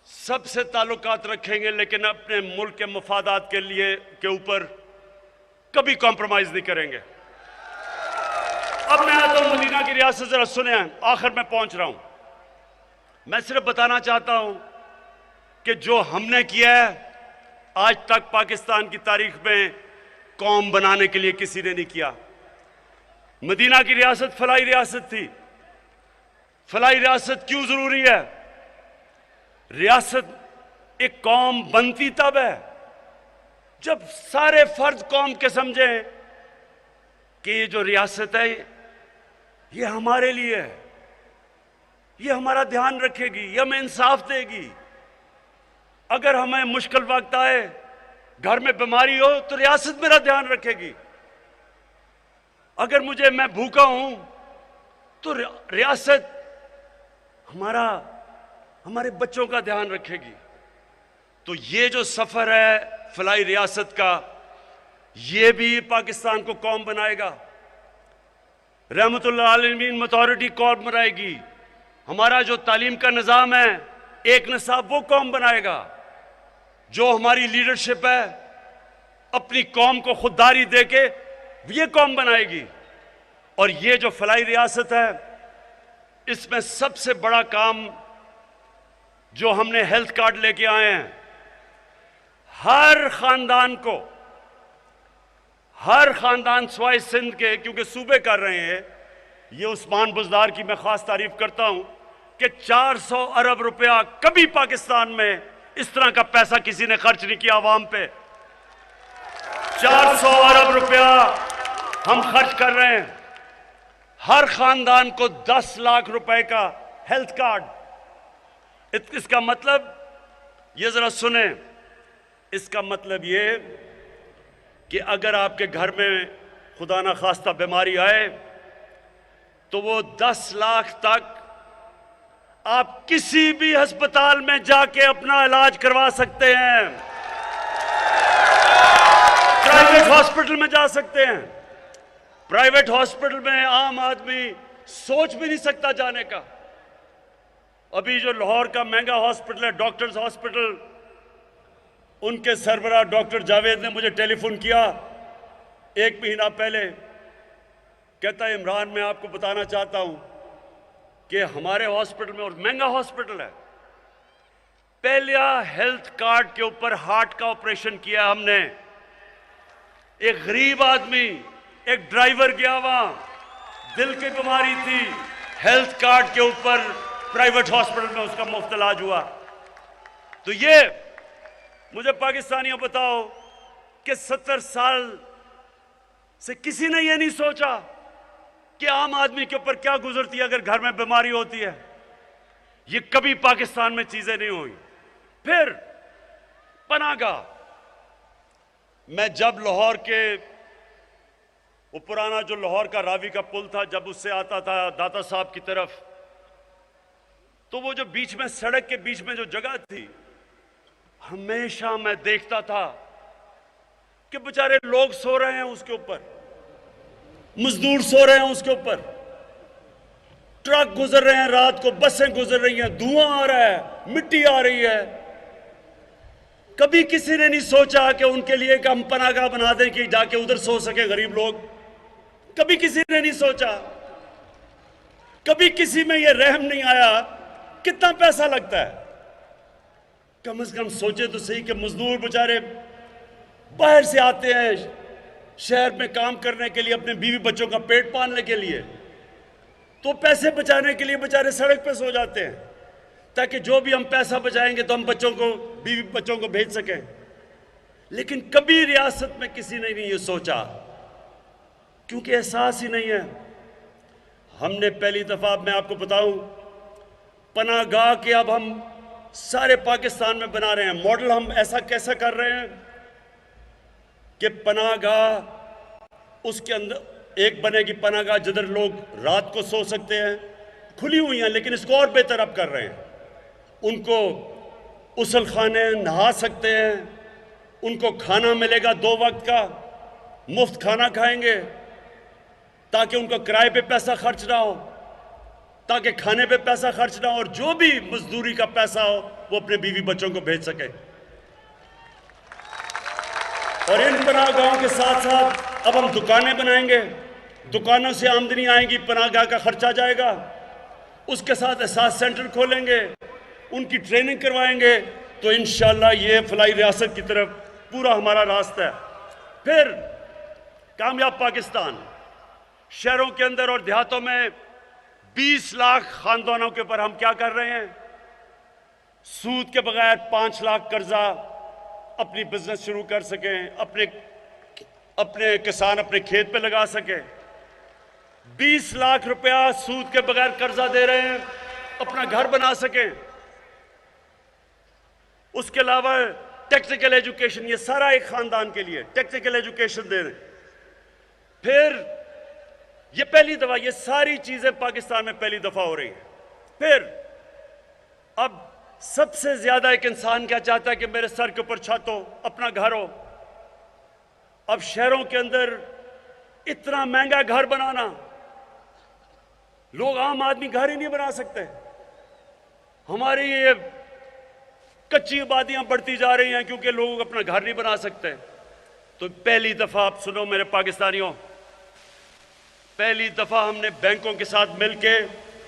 सबसे ताल्लुकात रखेंगे, लेकिन अपने मुल्क के मफादात के लिए के ऊपर कभी कॉम्प्रोमाइज नहीं करेंगे। अब मैं आता हूं मदीना की रियासत, जरा सुने, आखिर में पहुंच रहा हूं। मैं सिर्फ बताना चाहता हूं कि जो हमने किया है आज तक पाकिस्तान की तारीख में कौम बनाने के लिए किसी ने नहीं किया। मदीना की रियासत फलाई रियासत थी। फलाई रियासत क्यों जरूरी है? रियासत एक कौम बनती तब है जब सारे फर्द कौम के समझें कि ये जो रियासत है ये हमारे लिए है, ये हमारा ध्यान रखेगी, ये हमें इंसाफ देगी। अगर हमें मुश्किल वक्त आए, घर में बीमारी हो, तो रियासत मेरा ध्यान रखेगी। अगर मैं भूखा हूं तो रियासत हमारे बच्चों का ध्यान रखेगी। तो ये जो सफर है फलाई रियासत का, ये भी पाकिस्तान को कौम बनाएगा। रहमतुल्लाह आलमीन मेथॉरिटी कौम बनाएगी। हमारा जो तालीम का निज़ाम है, एक निसाब, वो कौम बनाएगा। जो हमारी लीडरशिप है, अपनी कौम को खुददारी देके ये कौम बनाएगी। और ये जो फलाई रियासत है, इसमें सबसे बड़ा काम जो हमने हेल्थ कार्ड लेके आए हैं, हर खानदान स्वाय सिंध के, क्योंकि सूबे कर रहे हैं, ये उस्मान बुज़दार की मैं खास तारीफ करता हूं कि 400 अरब रुपया कभी पाकिस्तान में इस तरह का पैसा किसी ने खर्च नहीं किया आवाम पे। 400 अरब रुपया हम खर्च कर रहे हैं। हर खानदान को 10 लाख रुपए का हेल्थ कार्ड। इसका मतलब, ये जरा सुने, इसका मतलब ये कि अगर आपके घर में खुदा ना खास्ता बीमारी आए तो वो 10 लाख तक आप किसी भी अस्पताल में जाके अपना इलाज करवा सकते हैं। प्राइवेट हॉस्पिटल में जा सकते हैं। प्राइवेट हॉस्पिटल में आम आदमी सोच भी नहीं सकता जाने का। अभी जो लाहौर का महंगा हॉस्पिटल है, डॉक्टर्स हॉस्पिटल, उनके सरबराह डॉक्टर जावेद ने मुझे टेलीफोन किया 1 महीना पहले। कहता है, इमरान, मैं आपको बताना चाहता हूं कि हमारे हॉस्पिटल में, और महंगा हॉस्पिटल है, पहला हेल्थ कार्ड के ऊपर हार्ट का ऑपरेशन किया हमने। एक गरीब आदमी, एक ड्राइवर गया वहां, दिल की बीमारी थी, हेल्थ कार्ड के ऊपर प्राइवेट हॉस्पिटल में उसका मुफ्त इलाज हुआ। तो ये मुझे पाकिस्तानियों बताओ कि 70 साल से किसी ने यह नहीं सोचा कि आम आदमी के ऊपर क्या गुजरती है अगर घर में बीमारी होती है। ये कभी पाकिस्तान में चीजें नहीं हुई। फिर पनाहगाह, मैं जब लाहौर के, वो पुराना जो लाहौर का रावी का पुल था, जब उससे आता था दाता साहब की तरफ, तो वो जो बीच में, सड़क के बीच में जो जगह थी, हमेशा मैं देखता था कि बेचारे लोग सो रहे हैं उसके ऊपर, मजदूर सो रहे हैं उसके ऊपर, ट्रक गुजर रहे हैं रात को, बसें गुजर रही हैं, धुआं आ रहा है, मिट्टी आ रही है। कभी किसी ने नहीं सोचा कि उनके लिए एक हम पनाहगाह बना दें कि जाके उधर सो सके गरीब लोग। कभी किसी ने नहीं सोचा, कभी किसी में यह रहम नहीं आया। कितना पैसा लगता है, कम से कम सोचे तो सही कि मजदूर बेचारे बाहर से आते हैं शहर में काम करने के लिए, अपने बीवी बच्चों का पेट पालने के लिए, तो पैसे बचाने के लिए बेचारे सड़क पे सो जाते हैं, ताकि जो भी हम पैसा बचाएंगे तो हम बच्चों को, बीवी बच्चों को भेज सकें। लेकिन कभी रियासत में किसी ने नहीं ये सोचा, क्योंकि एहसास ही नहीं है। हमने पहली दफा, मैं आपको बताऊं, पनाहगाह के अब हम सारे पाकिस्तान में बना रहे हैं मॉडल। हम ऐसा कैसा कर रहे हैं कि पनाहगाह, उसके अंदर एक बनेगी पनाहगाह जिधर लोग रात को सो सकते हैं, खुली हुई हैं, लेकिन इसको और बेहतर अब कर रहे हैं। उनको उसल खाने, नहा सकते हैं, उनको खाना मिलेगा 2 वक्त का, मुफ्त खाना खाएंगे, ताकि उनको किराए पे पैसा खर्च ना हो, ताकि खाने पे पैसा खर्च ना हो, और जो भी मजदूरी का पैसा हो वो अपने बीवी बच्चों को भेज सके। और इन पनाहगाहों के साथ साथ अब हम दुकानें बनाएंगे, दुकानों से आमदनी आएगी, पनाहगाह का खर्चा जाएगा। उसके साथ एहसास सेंटर खोलेंगे, उनकी ट्रेनिंग करवाएंगे, तो इंशाअल्लाह ये फलाई रियासत की तरफ पूरा हमारा रास्ता है। फिर कामयाब पाकिस्तान, शहरों के अंदर और देहातों में 20 लाख खानदानों के ऊपर हम क्या कर रहे हैं, सूद के बगैर 5 लाख कर्जा, अपनी बिजनेस शुरू कर सकें, अपने किसान अपने खेत पे लगा सके। 20 लाख रुपया सूद के बगैर कर्जा दे रहे हैं, अपना घर बना सकें। उसके अलावा टेक्निकल एजुकेशन, ये सारा एक खानदान के लिए टेक्निकल एजुकेशन दे रहे हैं। फिर ये पहली दफा, ये सारी चीजें पाकिस्तान में पहली दफा हो रही हैं। फिर अब सबसे ज्यादा एक इंसान क्या चाहता है कि मेरे सर के ऊपर छत हो, अपना घर हो। अब शहरों के अंदर इतना महंगा घर बनाना, लोग, आम आदमी घर ही नहीं बना सकते। हमारी ये कच्ची आबादियां बढ़ती जा रही हैं क्योंकि लोग अपना घर नहीं बना सकते। तो पहली दफा, आप सुनो मेरे पाकिस्तानियों, पहली दफा हमने बैंकों के साथ मिलके,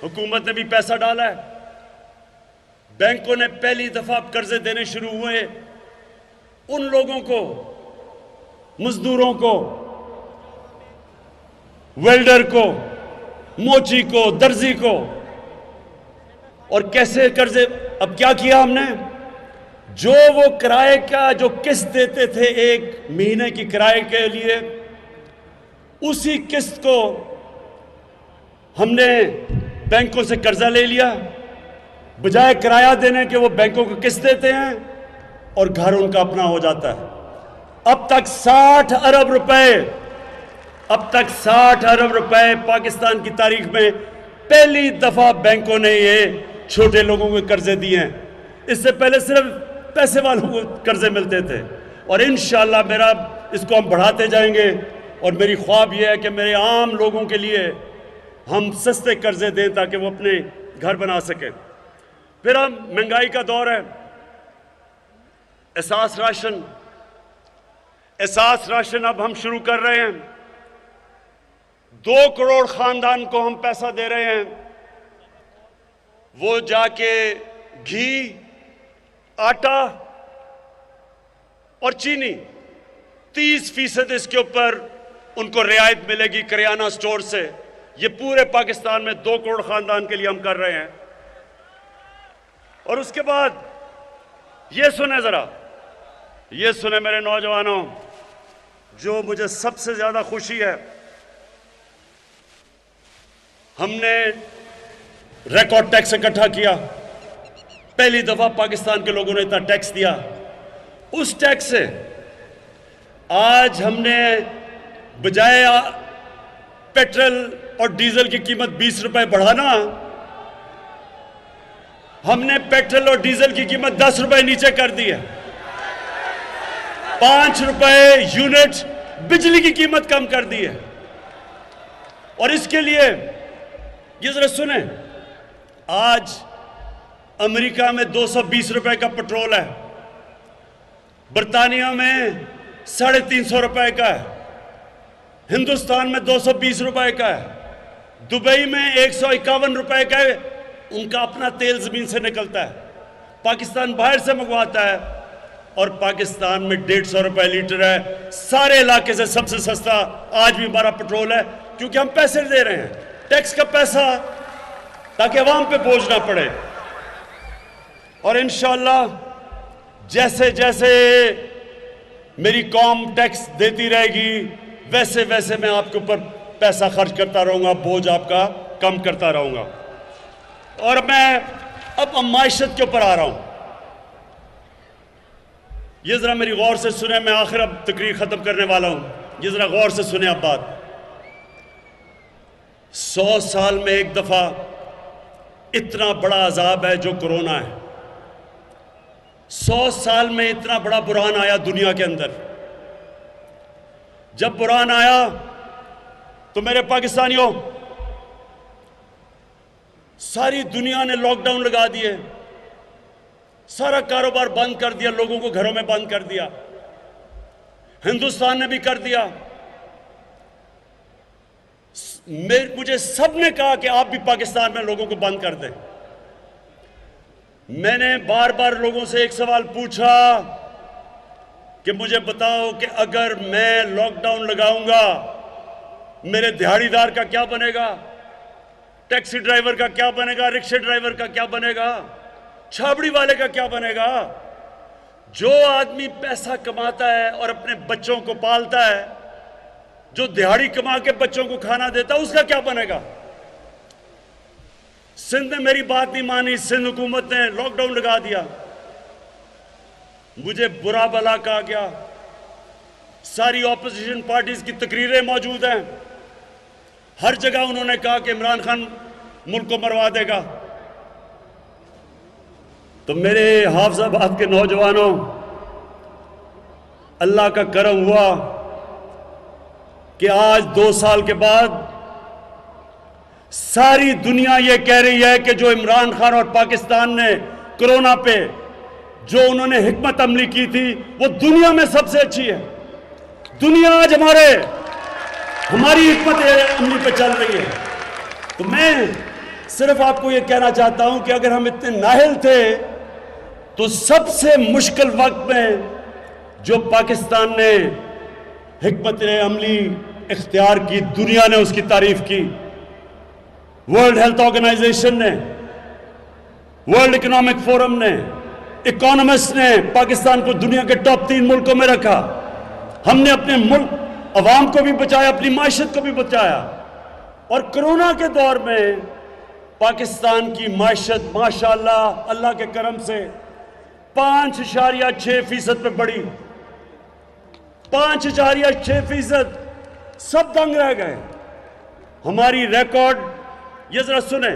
हुकूमत ने भी पैसा डाला है, बैंकों ने पहली दफा कर्जे देने शुरू हुए उन लोगों को, मजदूरों को, वेल्डर को, मोची को, दर्जी को। और कैसे कर्जे, अब क्या किया हमने, जो वो किराए का जो किस्त देते थे 1 महीने की किराए के लिए, उसी किस्त को हमने बैंकों से कर्जा ले लिया। बजाय किराया देने के वो बैंकों को किस्त देते हैं और घर उनका अपना हो जाता है। अब तक 60 अरब रुपए, अब तक 60 अरब रुपए पाकिस्तान की तारीख में पहली दफा बैंकों ने ये छोटे लोगों को कर्जे दिए हैं। इससे पहले सिर्फ पैसे वालों को कर्जे मिलते थे। और इंशाअल्लाह मेरा इसको हम बढ़ाते जाएंगे, और मेरी ख्वाब यह है कि मेरे आम लोगों के लिए हम सस्ते कर्जे दें ताकि वो अपने घर बना सकें। फिर हम, महंगाई का दौर है, एहसास राशन, एहसास राशन अब हम शुरू कर रहे हैं। 2 करोड़ खानदान को हम पैसा दे रहे हैं, वो जाके घी, आटा और चीनी 30% इसके ऊपर उनको रियायत मिलेगी करियाना स्टोर से। ये पूरे पाकिस्तान में 2 करोड़ खानदान के लिए हम कर रहे हैं। और उसके बाद ये सुने जरा, ये सुने मेरे नौजवानों, जो मुझे सबसे ज्यादा खुशी है, हमने रिकॉर्ड टैक्स इकट्ठा किया। पहली दफा पाकिस्तान के लोगों ने इतना टैक्स दिया। उस टैक्स से आज हमने बजाय पेट्रोल और डीजल की कीमत 20 रुपए बढ़ाना, हमने पेट्रोल और डीजल की कीमत 10 रुपए नीचे कर दी है। 5 रुपए यूनिट बिजली की कीमत कम कर दी है। और इसके लिए ये जरा सुने, आज अमेरिका में 220 रुपए का पेट्रोल है, बर्तानिया में 350 रुपए का है, हिंदुस्तान में 220 रुपए का है, दुबई में 151 रुपए का है। उनका अपना तेल जमीन से निकलता है, पाकिस्तान बाहर से मंगवाता है, और पाकिस्तान में 150 रुपए लीटर है। सारे इलाके से सबसे सस्ता आज भी हमारा पेट्रोल है, क्योंकि हम पैसे दे रहे हैं, टैक्स का पैसा, ताकि अवाम पे बोझ ना पड़े। और इंशाअल्लाह जैसे जैसे मेरी कौम टैक्स देती रहेगी, वैसे वैसे मैं आपके ऊपर पैसा खर्च करता रहूंगा, बोझ आपका कम करता रहूंगा। और मैं अब मायशत के ऊपर आ रहा हूं। ये जरा मेरी गौर से सुने, मैं आखिर अब तकरीर खत्म करने वाला हूं। ये जरा गौर से सुने अब बात। 100 साल में एक दफा इतना बड़ा अजाब है जो कोरोना है। 100 साल में इतना बड़ा बुरहान आया दुनिया के अंदर। जब बुरहान आया तो मेरे पाकिस्तानियों, सारी दुनिया ने लॉकडाउन लगा दिए, सारा कारोबार बंद कर दिया, लोगों को घरों में बंद कर दिया। हिंदुस्तान ने भी कर दिया। मुझे सबने कहा कि आप भी पाकिस्तान में लोगों को बंद कर दें। मैंने बार बार लोगों से एक सवाल पूछा कि मुझे बताओ कि अगर मैं लॉकडाउन लगाऊंगा, मेरे दिहाड़ीदार का क्या बनेगा, टैक्सी ड्राइवर का क्या बनेगा, रिक्शा ड्राइवर का क्या बनेगा, छाबड़ी वाले का क्या बनेगा। जो आदमी पैसा कमाता है और अपने बच्चों को पालता है, जो दिहाड़ी कमा के बच्चों को खाना देता है, उसका क्या बनेगा। सिंध ने मेरी बात नहीं मानी, सिंध हुकूमत ने लॉकडाउन लगा दिया। मुझे बुरा भला कहा गया। सारी ऑपोजिशन पार्टीज की तकरीरें मौजूद हैं। हर जगह उन्होंने कहा कि इमरान खान मुल्क को मरवा देगा। तो मेरे हाफिजाबाद के नौजवानों, अल्लाह का करम हुआ कि आज 2 साल के बाद सारी दुनिया ये कह रही है कि जो इमरान खान और पाकिस्तान ने कोरोना पे जो उन्होंने हिकमत अमली की थी, वो दुनिया में सबसे अच्छी है। दुनिया आज हमारी हिकमत अमली पे चल रही है। तो मैं सिर्फ आपको ये कहना चाहता हूं कि अगर हम इतने नाहिल थे, तो सबसे मुश्किल वक्त में जो पाकिस्तान ने हिकमत अमली इख्तियार की, दुनिया ने उसकी तारीफ की। वर्ल्ड हेल्थ ऑर्गेनाइजेशन ने, वर्ल्ड इकोनॉमिक फोरम ने, इकोनॉमिस्ट ने पाकिस्तान को दुनिया के टॉप 3 मुल्कों में रखा। हमने अपने मुल्क अवाम को भी बचाया, अपनी माशत को भी बचाया। और कोरोना के दौर में पाकिस्तान की माशत माशाअल्लाह अल्लाह के करम से 5.6% पे बढ़ी। 5.6%। सब दंग रह गए। हमारी रिकॉर्ड, ये जरा सुने,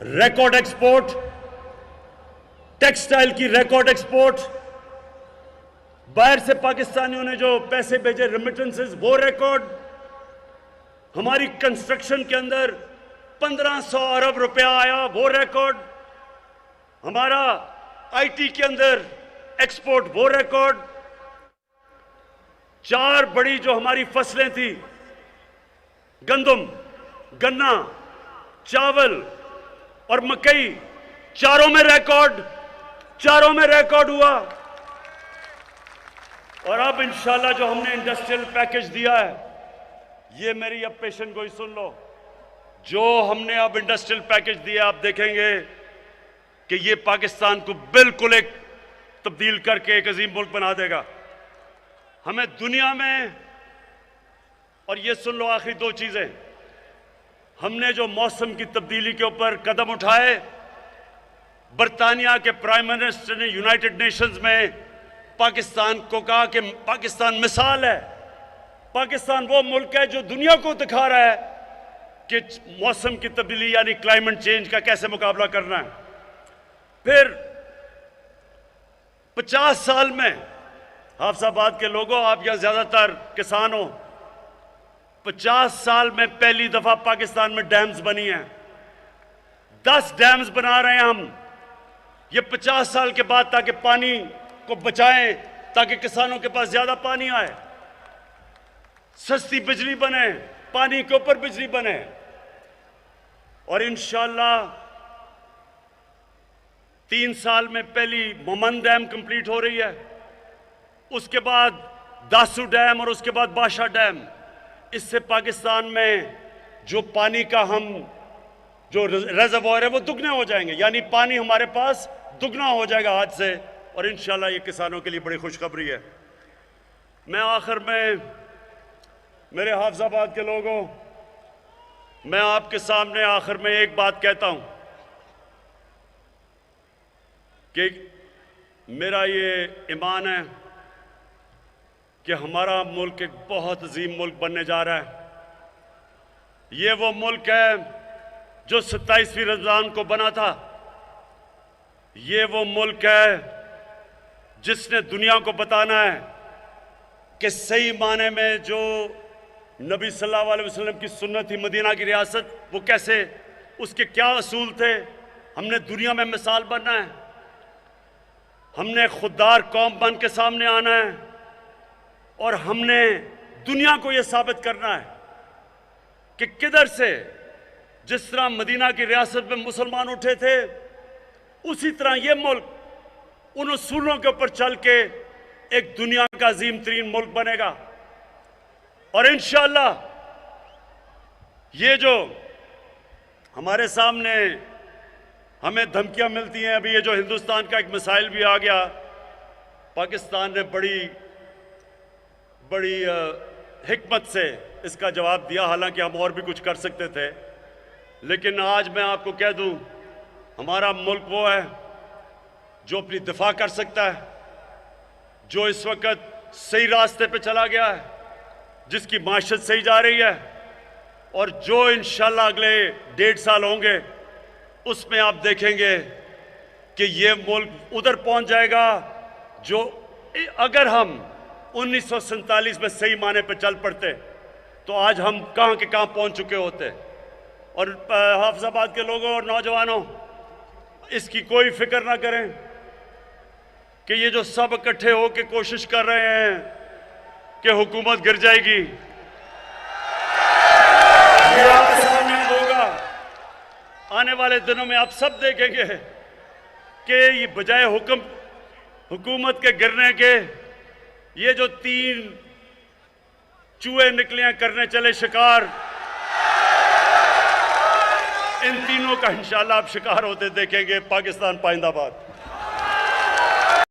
रिकॉर्ड एक्सपोर्ट, टेक्सटाइल की रिकॉर्ड एक्सपोर्ट, बाहर से पाकिस्तानियों ने जो पैसे भेजे रेमिटेंसेस, वो रिकॉर्ड। हमारी कंस्ट्रक्शन के अंदर 1500 अरब रुपया आया, वो रिकॉर्ड। हमारा आईटी के अंदर एक्सपोर्ट, वो रिकॉर्ड। 4 बड़ी जो हमारी फसलें थी, गंदम, गन्ना, चावल और मकई, चारों में रिकॉर्ड हुआ। और अब इंशाल्लाह जो हमने इंडस्ट्रियल पैकेज दिया है, ये मेरी अब पेशन गोई सुन लो। जो हमने अब इंडस्ट्रियल पैकेज दिया, आप देखेंगे कि ये पाकिस्तान को बिल्कुल एक तब्दील करके एक अजीम मुल्क बना देगा। हमें दुनिया में, और ये सुन लो आखिरी 2 चीजें, हमने जो मौसम की तब्दीली के ऊपर कदम उठाए, बर्तानिया के प्राइम मिनिस्टर ने यूनाइटेड नेशंस में पाकिस्तान को कहा कि पाकिस्तान मिसाल है। पाकिस्तान वो मुल्क है जो दुनिया को दिखा रहा है कि मौसम की तब्दीली यानी क्लाइमेट चेंज का कैसे मुकाबला करना है। फिर 50 साल में, हाफिजाबाद के लोगों, आप यहां ज्यादातर किसान हो, 50 साल में पहली दफा पाकिस्तान में डैम्स बनी हैं। 10 डैम्स बना रहे हैं हम, ये 50 साल के बाद, ताकि पानी को बचाएं, ताकि किसानों के पास ज्यादा पानी आए, सस्ती बिजली बने, पानी के ऊपर बिजली बने। और इंशाअल्लाह 3 साल में पहली मोमन डैम कंप्लीट हो रही है, उसके बाद दासू डैम और उसके बाद बादशाह डैम। इससे पाकिस्तान में जो पानी का हम जो रिजर्वॉयर है वो दुगने हो जाएंगे, यानी पानी हमारे पास दुगना हो जाएगा आज से। और इंशाल्लाह ये किसानों के लिए बड़ी खुशखबरी है। मैं आखिर में, मेरे हाफिजाबाद के लोगों, मैं आपके सामने आखिर में एक बात कहता हूं कि मेरा ये ईमान है कि हमारा मुल्क एक बहुत अजीम मुल्क बनने जा रहा है। ये वो मुल्क है जो 27वीं रमजान को बना था। ये वो मुल्क है जिसने दुनिया को बताना है कि सही माने में जो नबी सल्लल्लाहु अलैहि वसल्लम की सुन्नत थी, मदीना की रियासत, वो कैसे, उसके क्या असूल थे। हमने दुनिया में मिसाल बनना है, हमने खुददार कौम बन के सामने आना है और हमने दुनिया को यह साबित करना है कि किधर से, जिस तरह मदीना की रियासत में मुसलमान उठे थे, उसी तरह यह मुल्क उन उसूलों के ऊपर चल के एक दुनिया का अजीम तरीन मुल्क बनेगा। और इंशाअल्लाह ये जो हमारे सामने हमें धमकियां मिलती हैं, अभी ये जो हिंदुस्तान का एक मिसाइल भी आ गया, पाकिस्तान ने बड़ी हिकमत से इसका जवाब दिया, हालांकि हम और भी कुछ कर सकते थे। लेकिन आज मैं आपको कह दूं, हमारा मुल्क वो है जो अपनी दिफा कर सकता है, जो इस वक्त सही रास्ते पे चला गया है, जिसकी माशत सही जा रही है, और जो इंशाल्लाह अगले 1.5 साल होंगे उसमें आप देखेंगे कि ये मुल्क उधर पहुंच जाएगा जो, अगर हम 1947 में सही माने पे चल पड़ते तो आज हम कहां के कहां पहुंच चुके होते। और हाफिजाबाद के लोगों और नौजवानों, इसकी कोई फिक्र ना करें कि ये जो सब इकट्ठे होकर कोशिश कर रहे हैं कि हुकूमत गिर जाएगी, ये आपके सामने होगा। आने वाले दिनों में आप सब देखेंगे कि ये बजाय हुकूमत के गिरने के, ये जो 3 चूहे निकले हैं करने चले शिकार, इन तीनों का इंशाल्लाह आप शिकार होते देखेंगे। पाकिस्तान पाइंदाबाद।